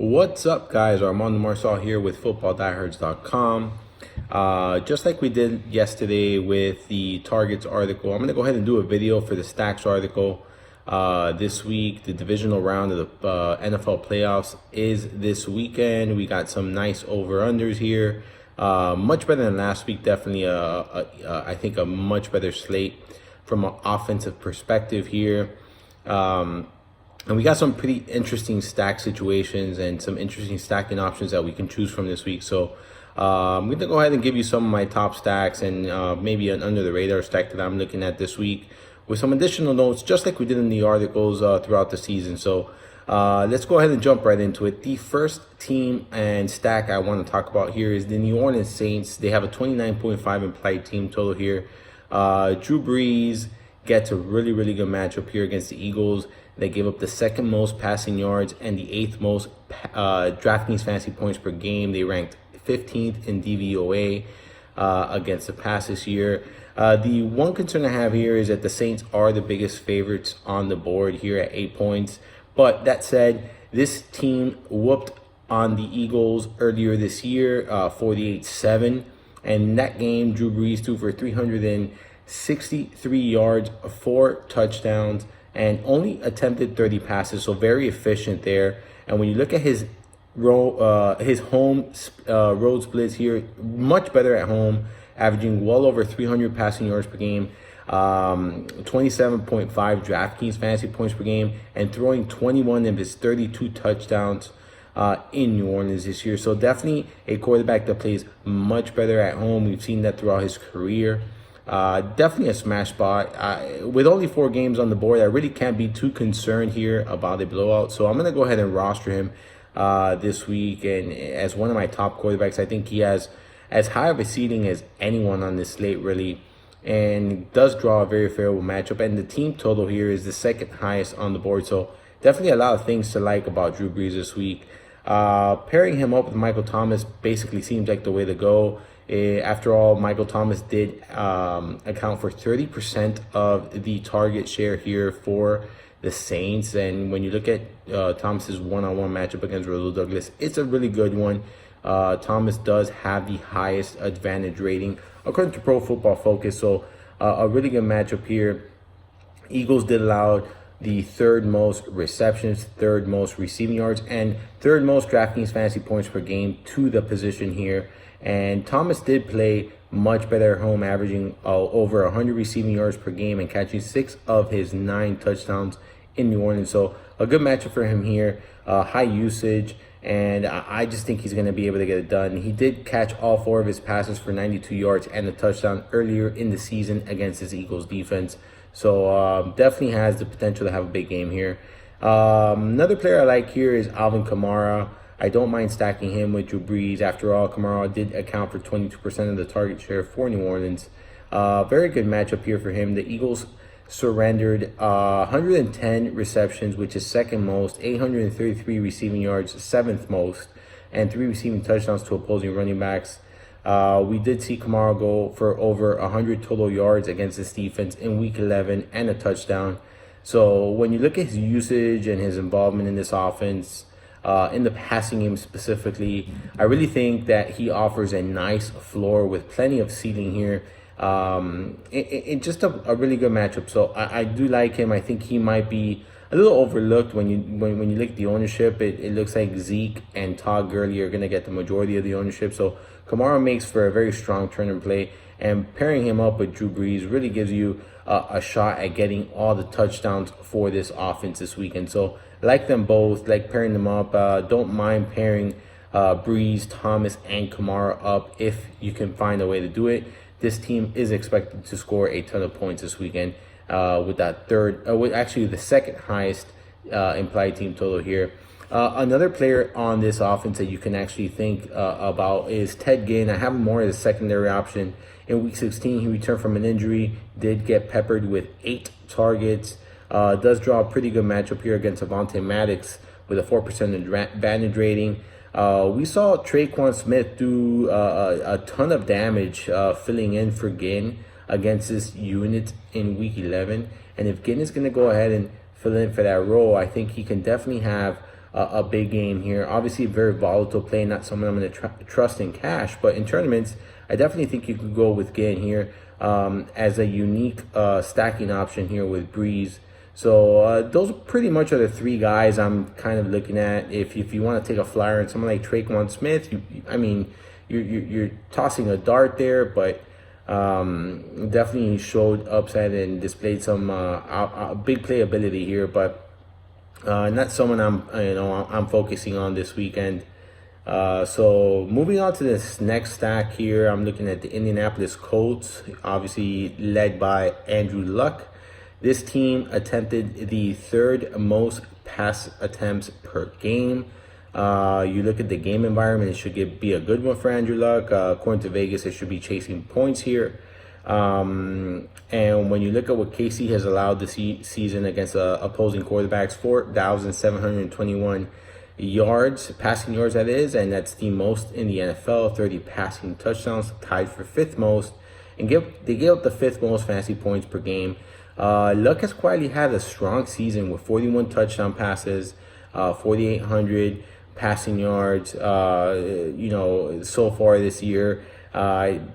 What's up, guys? Armando Marsal here with FootballDiehards.com. Just like we did yesterday with the targets article, I'm going to go ahead and do a video for the stacks article. This week, the divisional round of the NFL playoffs is this weekend. We got some nice over-unders here. Much better than last week. Definitely, I think, a much better slate from an offensive perspective here. And we got some pretty interesting stack situations and some interesting stacking options that we can choose from this week. So I'm going to go ahead and give you some of my top stacks and maybe an under the radar stack that I'm looking at this week with some additional notes, just like we did in the articles throughout the season. So let's go ahead and jump right into it. The first team and stack I want to talk about here is the New Orleans Saints. They have a 29.5 implied team total here. Drew Brees gets a really good matchup here against the Eagles. They gave up the second most passing yards and the eighth most DraftKings fantasy points per game. They ranked 15th in DVOA against the pass this year. The one concern I have here is that the Saints are the biggest favorites on the board here at 8 points. But that said, this team whooped on the Eagles earlier this year, 48-7. And in that game, Drew Brees threw for 363 yards, 4 touchdowns, and only attempted 30 passes, so very efficient there. And when you look at his home road splits here, much better at home, averaging well over 300 passing yards per game, 27.5 DraftKings fantasy points per game, and throwing 21 of his 32 touchdowns in New Orleans this year. So definitely a quarterback that plays much better at home. We've seen that throughout his career. Definitely a smash spot. With only 4 games on the board, I really can't be too concerned here about a blowout. So I'm going to go ahead and roster him this week. And as one of my top quarterbacks, I think he has as high of a seeding as anyone on this slate, really. And does draw a very favorable matchup. And the team total here is the second highest on the board. So definitely a lot of things to like about Drew Brees this week. Pairing him up with Michael Thomas basically seems like the way to go. After all, Michael Thomas did account for 30% of the target share here for the Saints. And when you look at Thomas's one-on-one matchup against Rasul Douglas, it's a really good one. Thomas does have the highest advantage rating according to Pro Football Focus. So a really good matchup here. Eagles did allow the third most receptions, third most receiving yards, and third most DraftKings fantasy points per game to the position here. And Thomas did play much better at home, averaging over 100 receiving yards per game and catching 6 of his 9 touchdowns in New Orleans. So a good matchup for him here, high usage, and I just think he's going to be able to get it done. He did catch all 4 of his passes for 92 yards and a touchdown earlier in the season against his Eagles defense. So definitely has the potential to have a big game here. Another player I like here is Alvin Kamara. I don't mind stacking him with Drew Brees. After all, Kamara did account for 22% of the target share for New Orleans. Very good matchup here for him. The Eagles surrendered 110 receptions, which is second most, 833 receiving yards, 7th most, and 3 receiving touchdowns to opposing running backs. We did see Kamara go for over 100 total yards against this defense in Week 11 and a touchdown. So when you look at his usage and his involvement in this offense, in the passing game specifically, I really think that he offers a nice floor with plenty of ceiling here. It's just a really good matchup. So I do like him. I think he might be a little overlooked when you look at the ownership. It looks like Zeke and Todd Gurley are going to get the majority of the ownership. So Kamara makes for a very strong turn and play. And pairing him up with Drew Brees really gives you a shot at getting all the touchdowns for this offense this weekend. So like them both, like pairing them up. Don't mind pairing Brees, Thomas, and Kamara up if you can find a way to do it. This team is expected to score a ton of points this weekend with that with actually the second highest implied team total here. Another player on this offense that you can actually think about is Ted Ginn. I have him more as a secondary option. In Week 16, he returned from an injury, did get peppered with 8 targets. Does draw a pretty good matchup here against Avonte Maddox with a 4% advantage rating. We saw Traquan Smith do a ton of damage filling in for Ginn against this unit in Week 11. And if Ginn is going to go ahead and fill in for that role, I think he can definitely have a big game here. Obviously, a very volatile play, not someone I'm going to trust in cash, but in tournaments, I definitely think you could go with Ginn here as a unique stacking option here with Breeze. So those pretty much are the three guys I'm kind of looking at. If you want to take a flyer on someone like Tre'Quan Smith, you're tossing a dart there, but definitely showed upside and displayed some big playability here, but not someone I'm focusing on this weekend. So moving on to this next stack here, I'm looking at the Indianapolis Colts, obviously led by Andrew Luck. This team attempted the third most pass attempts per game. You look at the game environment, it should be a good one for Andrew Luck. According to Vegas, it should be chasing points here. And when you look at what KC has allowed this season against opposing quarterbacks, 4,721 yards, passing yards that is, and that's the most in the NFL, 30 passing touchdowns, tied for fifth most, and they gave up the fifth most fantasy points per game. Luck has quietly had a strong season with 41 touchdown passes, 4,800 passing yards, so far this year.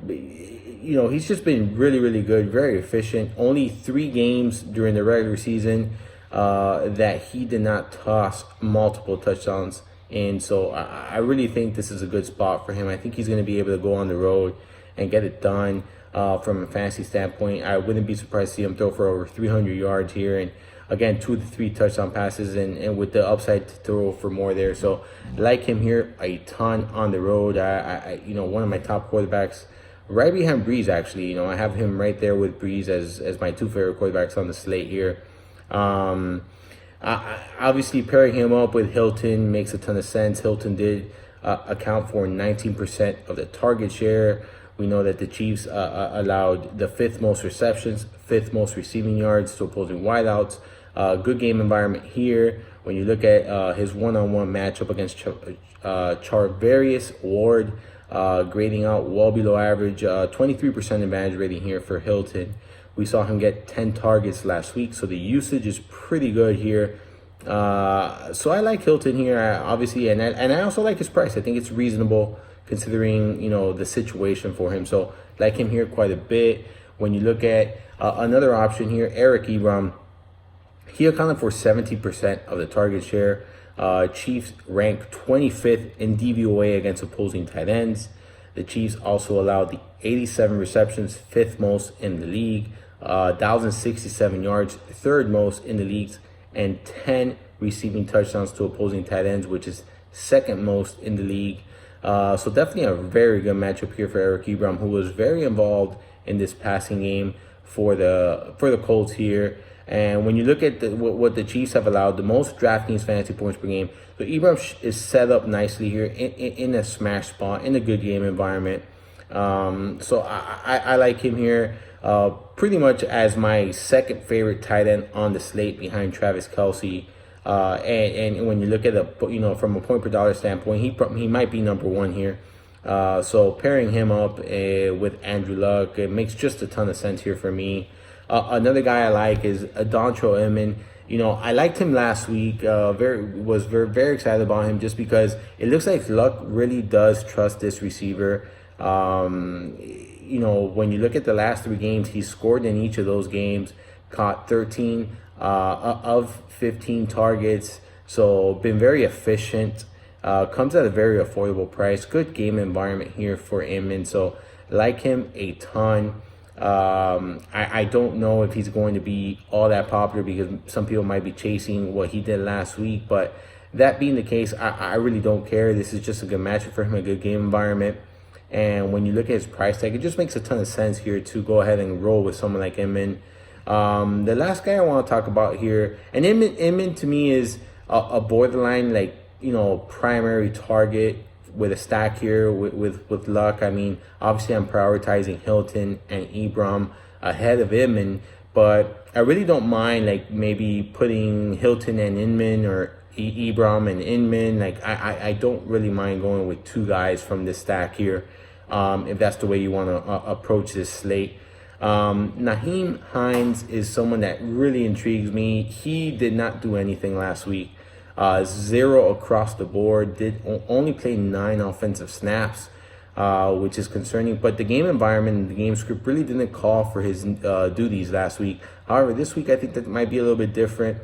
He's just been really, really good, very efficient. Only 3 games during the regular season that he did not toss multiple touchdowns in. So I really think this is a good spot for him. I think he's going to be able to go on the road and get it done. From a fantasy standpoint, I wouldn't be surprised to see him throw for over 300 yards here, and again 2 to 3 touchdown passes, and with the upside to throw for more there. So like him here a ton on the road. I one of my top quarterbacks, right behind Breeze actually. I have him right there with Breeze as my 2 favorite quarterbacks on the slate here. Obviously pairing him up with Hilton makes a ton of sense. Hilton did account for 19% of the target share. We know that the Chiefs allowed the 5th most receptions, 5th most receiving yards to opposing wideouts. Good game environment here. When you look at his one-on-one matchup against Charvarius Ward, grading out well below average, 23% advantage rating here for Hilton. We saw him get 10 targets last week, so the usage is pretty good here. So I like Hilton here, obviously, and I also like his price. I think it's reasonable considering the situation for him. So like him here quite a bit. When you look at another option here, Eric Ebron, he accounted for 70% of the target share. Chiefs ranked 25th in DVOA against opposing tight ends. The Chiefs also allowed the 87 receptions, 5th most in the league, 1,067 yards, 3rd most in the leagues, and 10 receiving touchdowns to opposing tight ends, which is 2nd most in the league. So definitely a very good matchup here for Eric Ebron, who was very involved in this passing game for the Colts here. And when you look at what the Chiefs have allowed, the most DraftKings fantasy points per game, so Ebron is set up nicely here in a smash spot, in a good game environment. So I like him here pretty much as my 2nd favorite tight end on the slate behind Travis Kelce. And when you look at from a point per dollar standpoint, he might be number 1 here. So pairing him up with Andrew Luck, it makes just a ton of sense here for me. Another guy I like is Dontrell Inman. I liked him last week. Was very excited about him just because it looks like Luck really does trust this receiver. When you look at the last 3 games, he scored in each of those games, caught 13 of 15 targets, so been very efficient. Comes at a very affordable price. Good game environment here for Inman, so like him a ton. I don't know if he's going to be all that popular because some people might be chasing what he did last week, but that being the case, I really don't care. This is just a good matchup for him, a good game environment. And when you look at his price tag, it just makes a ton of sense here to go ahead and roll with someone like Inman. The last guy I want to talk about here, and Inman to me is a borderline primary target with a stack here with Luck. I mean, obviously I'm prioritizing Hilton and Ebron ahead of Inman, but I really don't mind maybe putting Hilton and Inman or Ebron and Inman. I don't really mind going with 2 guys from this stack here, if that's the way you want to approach this slate. Nyheim Hines is someone that really intrigues me. He did not do anything last week. 0 across the board. Did only play 9 offensive snaps, which is concerning. But the game environment and the game script really didn't call for his duties last week. However, this week I think that might be a little bit different,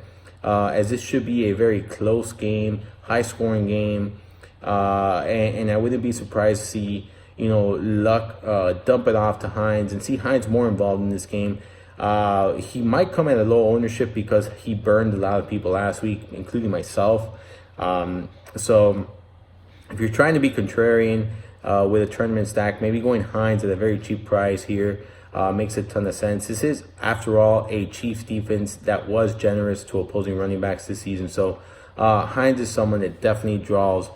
as this should be a very close game, high-scoring game, and I wouldn't be surprised to see Luck dump it off to Hines and see Hines more involved in this game. He might come at a low ownership because he burned a lot of people last week, including myself. So if you're trying to be contrarian with a tournament stack, maybe going Hines at a very cheap price here makes a ton of sense. This is, after all, a Chiefs defense that was generous to opposing running backs this season. So Hines is someone that definitely draws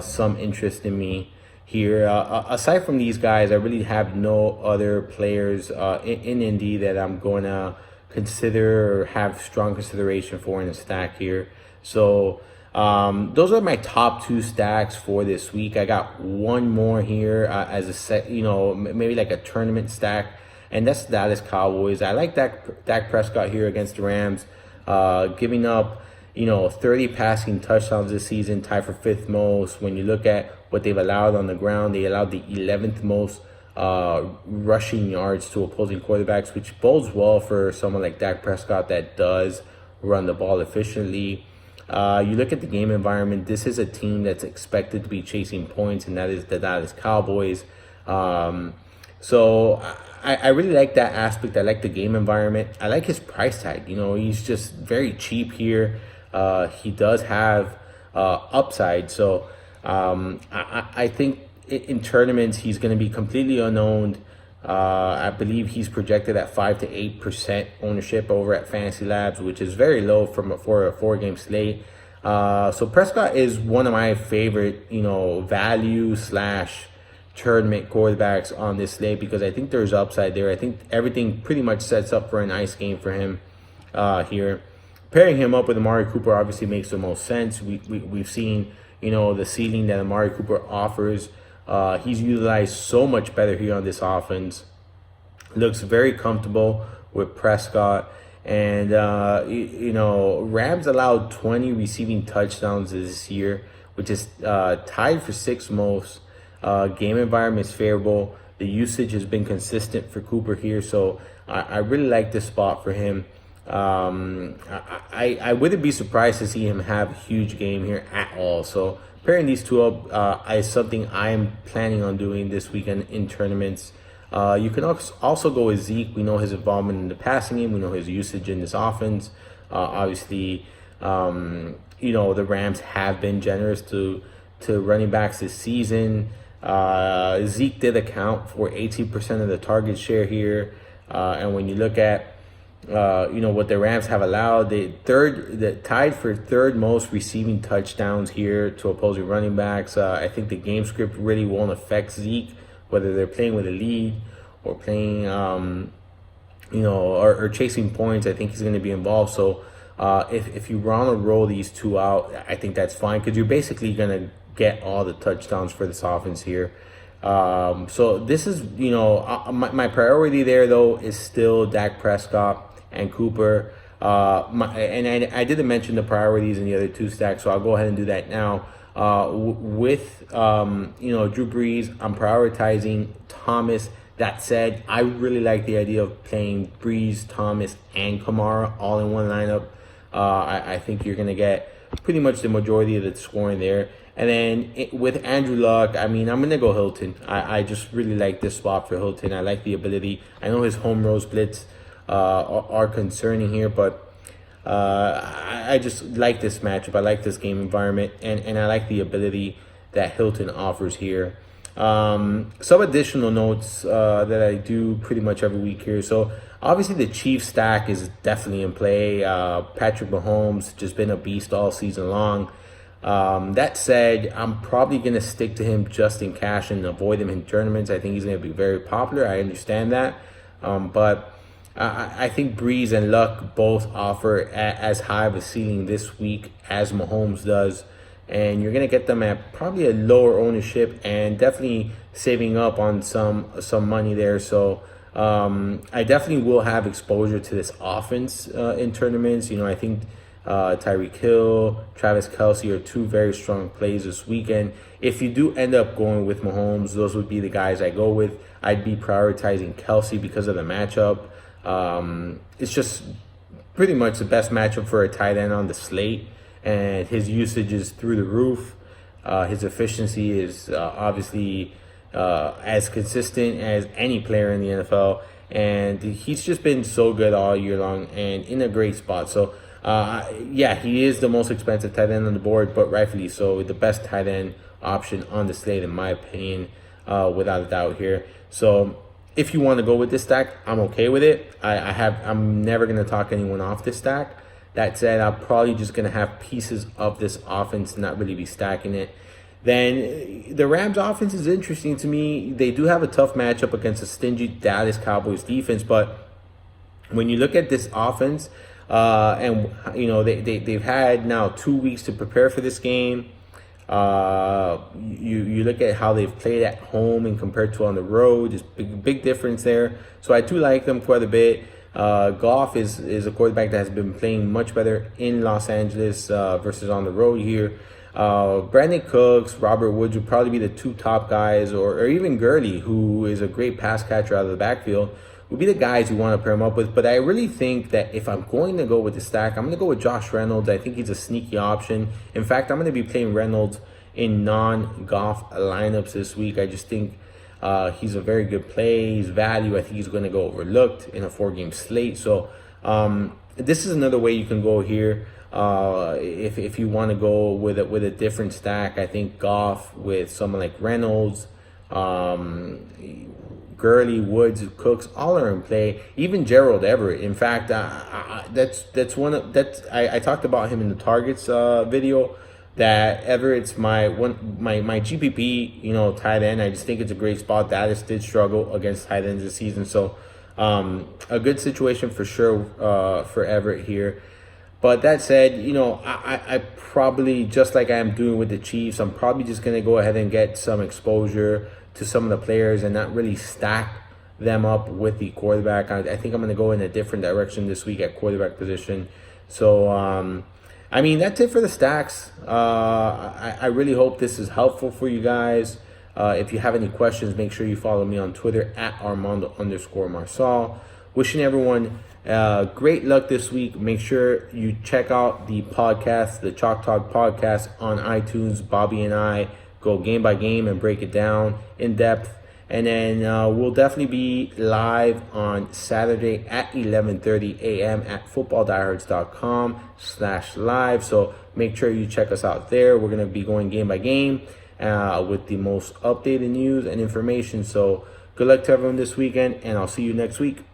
some interest in me here. Aside from these guys, I really have no other players in Indy that I'm going to consider or have strong consideration for in a stack here. So those are my top 2 stacks for this week. I got one more here as a set, maybe like a tournament stack, and that's Dallas Cowboys. I like Dak Prescott here against the Rams, giving up 30 passing touchdowns this season, tied for 5th most. When you look at what they've allowed on the ground, they allowed the 11th most rushing yards to opposing quarterbacks, which bodes well for someone like Dak Prescott that does run the ball efficiently. You look at the game environment, this is a team that's expected to be chasing points, and that is the Dallas Cowboys. So I really like that aspect. I like the game environment. I like his price tag. He's just very cheap here. He does have upside. So I think in tournaments, he's going to be completely unowned. I believe he's projected at 5 to 8% ownership over at Fantasy Labs, which is very low for a 4-game slate. So Prescott is one of my favorite, value / tournament quarterbacks on this slate, because I think there's upside there. I think everything pretty much sets up for a nice game for him here. Pairing him up with Amari Cooper obviously makes the most sense. We've seen, the ceiling that Amari Cooper offers. He's utilized so much better here on this offense. Looks very comfortable with Prescott. And, Rams allowed 20 receiving touchdowns this year, which is tied for 6th most. Game environment is favorable. The usage has been consistent for Cooper here. So I really like this spot for him. I wouldn't be surprised to see him have a huge game here at all. So pairing these two up is something I'm planning on doing this weekend in tournaments. You can also go with Zeke. We know his involvement in the passing game. We know his usage in this offense. Obviously, the Rams have been generous to running backs this season. Zeke did account for 18% of the target share here. And when you look at what the Rams have allowed, they tied for 3rd most receiving touchdowns here to opposing running backs. I think the game script really won't affect Zeke, whether they're playing with a lead or playing, or chasing points. I think he's going to be involved. So if you want to roll these two out, I think that's fine, because you're basically going to get all the touchdowns for this offense here. So this is, my priority there, though, is still Dak Prescott and Cooper. I didn't mention the priorities in the other 2 stacks, so I'll go ahead and do that now. With Drew Brees, I'm prioritizing Thomas. That said, I really like the idea of playing Brees, Thomas, and Kamara all in one lineup. I think you're going to get pretty much the majority of the scoring there. And then with Andrew Luck, I'm going to go Hilton. I just really like this spot for Hilton. I like the ability. I know his home row splits are concerning here, but I just like this matchup. I like this game environment, and I like the ability that Hilton offers here. Some additional notes that I do pretty much every week here. So obviously the Chiefs stack is definitely in play. Patrick Mahomes just been a beast all season long. That said, I'm probably going to stick to him just in cash and avoid him in tournaments. I think he's going to be very popular. I understand that. But I think Brees and Luck both offer as high of a ceiling this week as Mahomes does. And you're going to get them at probably a lower ownership and definitely saving up on some money there. So I definitely will have exposure to this offense in tournaments. I think Tyreek Hill, Travis Kelce are two very strong plays this weekend. If you do end up going with Mahomes, those would be the guys I go with. I'd be prioritizing Kelce because of the matchup. It's just pretty much the best matchup for a tight end on the slate, and his usage is through the roof. His efficiency is obviously as consistent as any player in the NFL, and he's just been so good all year long and in a great spot. So yeah, he is the most expensive tight end on the board, but rightfully so, the best tight end option on the slate in my opinion, without a doubt here. So if you want to go with this stack, I'm okay with it. I'm never going to talk anyone off this stack. That said, I'm probably just going to have pieces of this offense, not really be stacking it. Then the Rams offense is interesting to me. They do have a tough matchup against a stingy Dallas Cowboys defense, but when you look at this offense, and you know they've had now 2 weeks to prepare for this game. You look at how they've played at home and compared to on the road. There's big difference there. So I do like them quite a bit. Goff is a quarterback that has been playing much better in Los Angeles versus on the road here. Brandon Cooks, Robert Woods would probably be the two top guys, or even Gurley, who is a great pass catcher out of the backfield, would be the guys you want to pair him up with. But I really think that if I'm going to go with the stack, I'm going to go with Josh Reynolds. I think he's a sneaky option. In fact, I'm going to be playing Reynolds in non-Goff lineups this week. I just think he's a very good play. His value, I think he's going to go overlooked in a 4-game slate. So this is another way you can go here. If you want to go with a different stack, I think Goff with someone like Reynolds, Gurley, Woods, Cooks, all are in play. Even Gerald Everett. In fact, that's one of I talked about him in the targets video. That Everett's my GPP tight end. I just think it's a great spot. Dallas did struggle against tight ends this season, so a good situation for sure for Everett here. But that said, I probably, just like I am doing with the Chiefs, I'm probably just going to go ahead and get some exposure to some of the players and not really stack them up with the quarterback. I think I'm going to go in a different direction this week at quarterback position. So, I mean, that's it for the stacks. I really hope this is helpful for you guys. If you have any questions, make sure you follow me on Twitter at Armando_Marsal. Wishing everyone great luck this week. Make sure you check out the podcast, the Chalk Talk podcast on iTunes. Bobby and I go game by game and break it down in depth. And then we'll definitely be live on Saturday at 11:30 a.m. at footballdiehards.com/live. So make sure you check us out there. We're going to be going game by game with the most updated news and information. So good luck to everyone this weekend, and I'll see you next week.